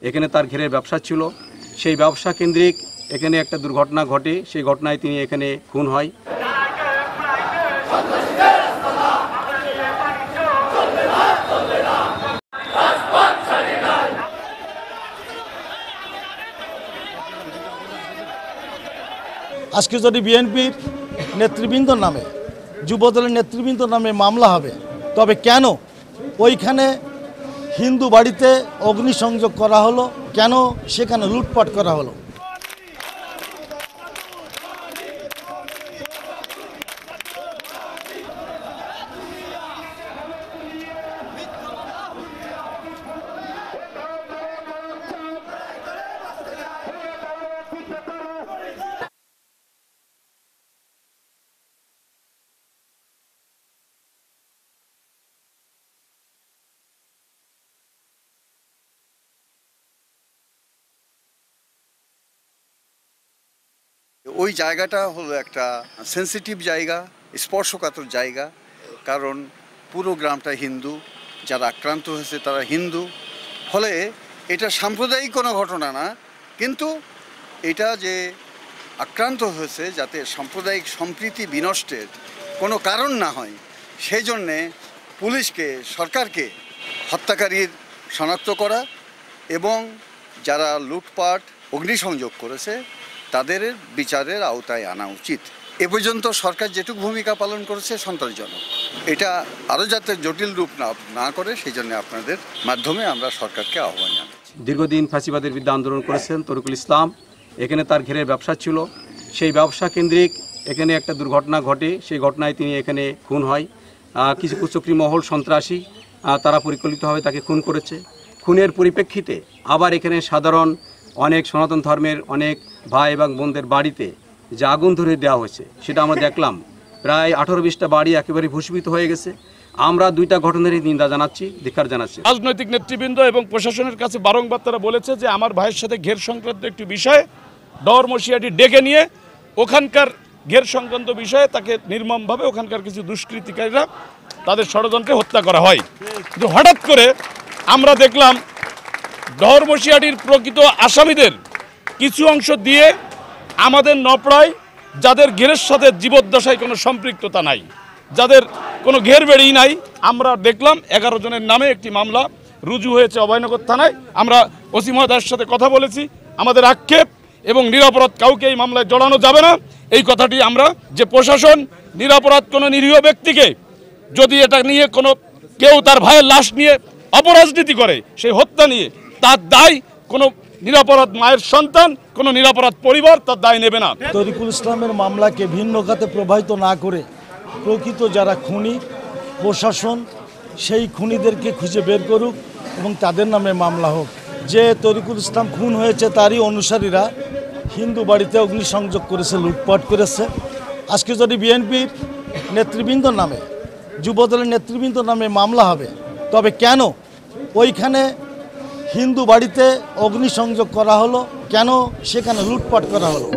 এখানে তার ঘেরের ব্যবসা ছিল। সেই ব্যবসা কেন্দ্রিক এখানে একটা দুর্ঘটনা ঘটে। সেই ঘটনায় তিনি এখানে খুন হয়। আজকে যদি বিএনপির নেতৃবৃন্দ নামে, যুবদলের নেতৃবৃন্দ নামে মামলা হবে, তবে কেন ওইখানে হিন্দু বাড়িতে অগ্নিসংযোগ করা হলো, কেন সেখানে লুটপাট করা হলো? ওই জায়গাটা হলো একটা সেন্সিটিভ জায়গা, স্পর্শকাতর জায়গা, কারণ পুরো গ্রামটা হিন্দু, যারা আক্রান্ত হয়েছে তারা হিন্দু। ফলে এটা সাম্প্রদায়িক কোনো ঘটনা না, কিন্তু এটা যে আক্রান্ত হয়েছে যাতে সাম্প্রদায়িক সম্প্রীতি বিনষ্টের কোনো কারণ না হয়, সেই জন্যে পুলিশকে, সরকারকে হত্যাকারীর শনাক্ত করা এবং যারা লুটপাট অগ্নিসংযোগ করেছে তাদের বিচারের আওতায় আনা উচিত। এ পর্যন্ত সরকার যেটুকু ভূমিকা পালন করেছে সন্তোষজনক। এটা আরও যাতে জটিল রূপ না করে সেই জন্য আপনাদের মাধ্যমে আমরা সরকারকে আহ্বান জানাচ্ছি। দীর্ঘদিন ফাঁসিবাদের বিরুদ্ধে আন্দোলন করেছেন তরিকুল ইসলাম। এখানে তার ঘেরের ব্যবসা ছিল। সেই ব্যবসা কেন্দ্রিক এখানে একটা দুর্ঘটনা ঘটে। সেই ঘটনায় তিনি এখানে খুন হয়। কিছু কুচক্রী মহল, সন্ত্রাসী, তারা পরিকল্পিতভাবে তাকে খুন করেছে। খুনের পরিপ্রেক্ষিতে আবার এখানে সাধারণ অনেক সনাতন ধর্মের অনেক ভাই এবং বোনদের বাড়িতে যে আগুন ধরে দেওয়া হয়েছে সেটা আমরা দেখলাম। প্রায় 18-20টা বাড়ি একেবারে ভূষিত হয়ে গেছে। আমরা দুইটা ঘটনারই নিন্দা জানাচ্ছি, ধিক্কার জানাচ্ছি। রাজনৈতিক নেতৃবৃন্দ এবং প্রশাসনের কাছে বারংবার তারা বলেছে যে আমার ভাইয়ের সাথে ঘের সংক্রান্ত একটি বিষয়ে ডরমশিয়াটি ডেকে নিয়ে ওখানকার ঘের সংক্রান্ত বিষয়ে তাকে নির্মমভাবে ওখানকার কিছু দুষ্কৃতিকারীরা তাদের ষড়যন্ত্রে হত্যা করা হয়। কিন্তু হঠাৎ করে আমরা দেখলাম ডরমশিয়াটির প্রকৃত আসামিদের কিছু অংশ দিয়ে আমাদের নপড়ায় যাদের ঘেরের সাথে জীবদ্দশায় কোনো সম্পৃক্ততা নাই, যাদের কোনো ঘের বেড়ি নাই, আমরা দেখলাম 11 জনের নামে একটি মামলা রুজু হয়েছে অভয়নগর থানায়। আমরা ওসি মহোদয়ের সাথে কথা বলেছি। আমাদের আক্ষেপ এবং নিরপরাধ কাউকে এই মামলায় জড়ানো যাবে না, এই কথাটি আমরা, যে প্রশাসন নিরপরাধ কোনো নিরীহ ব্যক্তিকে যদি এটা নিয়ে কোনো কেউ তার ভাইয়ের লাশ নিয়ে অপরাজনীতি করে, সেই হত্যা নিয়ে তার দায় কোনো নিরপরাধ মায়ের সন্তান, কোনো নিরপরাধ পরিবার তার দায় নেবে না। তরিকুল ইসলামের মামলাকে ভিন্ন খাতে প্রবাহিত না করে প্রকৃত যারা খুনি, প্রশাসন সেই খুনিদেরকে খুঁজে বের করুক এবং তাদের নামে মামলা হোক। যে তরিকুল ইসলাম খুন হয়েছে তারই অনুসারীরা হিন্দু বাড়িতে অগ্নিসংযোগ করেছে, লুটপাট করেছে। আজকে যদি বিএনপির নেতৃবৃন্দ নামে, যুবদলের নেতৃবৃন্দ নামে মামলা হবে, তবে কেন ওইখানে হিন্দু বাড়িতে অগ্নিসংযোগ করা হলো, কেন সেখানে লুটপাট করা হলো?